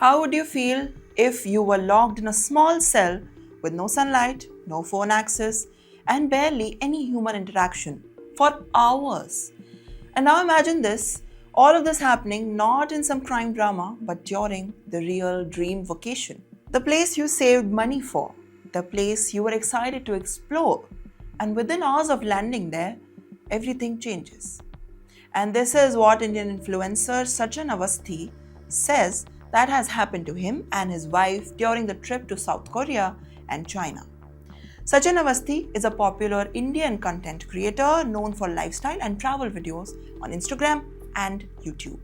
How would you feel if you were locked in a small cell with no sunlight, no phone access, and barely any human interaction for hours? And now imagine this, all of this happening not in some crime drama, but during the real dream vacation. The place you saved money for, the place you were excited to explore, and within hours of landing there, everything changes. And this is what Indian influencer Sachin Awasthi says that has happened to him and his wife during the trip to South Korea and China. Sachin Awasthi is a popular Indian content creator known for lifestyle and travel videos on Instagram and YouTube.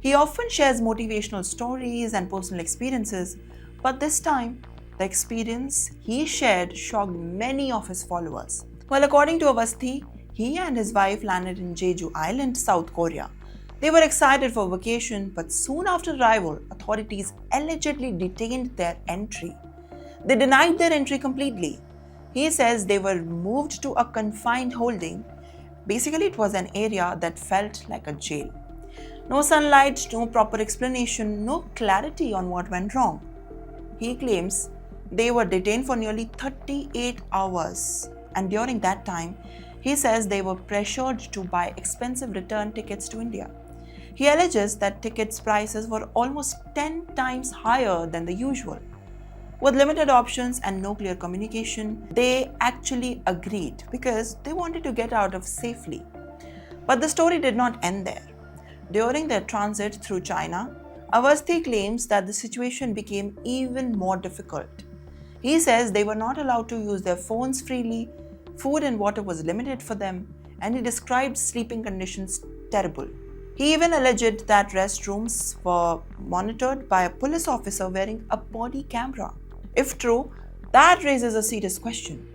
He often shares motivational stories and personal experiences, but this time, the experience he shared shocked many of his followers. Well, according to Awasthi, he and his wife landed in Jeju Island, South Korea. They were excited for vacation, but soon after arrival, authorities allegedly detained their entry. They denied their entry completely. He says they were moved to a confined holding. Basically, it was an area that felt like a jail. No sunlight, no proper explanation, no clarity on what went wrong. He claims they were detained for nearly 38 hours, and during that time, he says they were pressured to buy expensive return tickets to India. He alleges that tickets prices were almost 10 times higher than the usual. With limited options and no clear communication, they actually agreed because they wanted to get out of safely. But the story did not end there. During their transit through China, Awasthi claims that the situation became even more difficult. He says they were not allowed to use their phones freely, food and water was limited for them, and he described sleeping conditions terrible. He even alleged that restrooms were monitored by a police officer wearing a body camera. If true, that raises a serious question.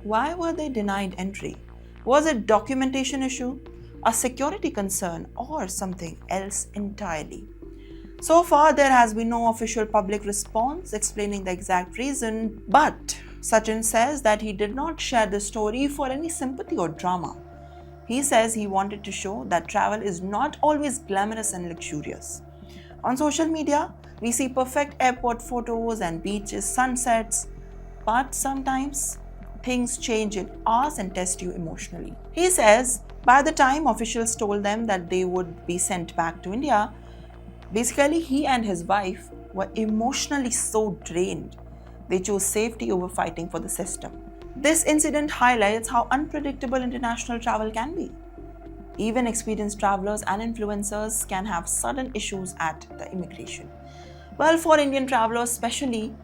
Why were they denied entry? Was it documentation issue, a security concern, or something else entirely? So far, there has been no official public response explaining the exact reason, but Sachin says that he did not share the story for any sympathy or drama. He says he wanted to show that travel is not always glamorous and luxurious. On social media, we see perfect airport photos and beaches, sunsets, but sometimes things change in hours and test you emotionally. He says by the time officials told them that they would be sent back to India, basically he and his wife were emotionally so drained. They chose safety over fighting for the system. This incident highlights how unpredictable international travel can be. Even experienced travelers and influencers can have sudden issues at the immigration. Well, for Indian travelers especially,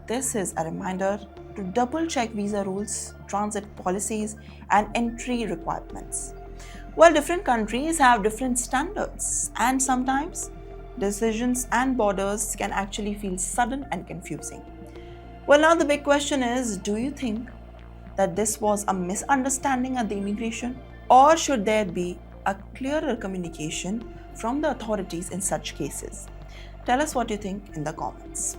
this is a reminder to double check visa rules, transit policies, and entry requirements. Well, different countries have different standards, and sometimes decisions and borders can actually feel sudden and confusing. Well, now the big question is, do you think that this was a misunderstanding at the immigration, or should there be a clearer communication from the authorities in such cases? Tell us what you think in the comments.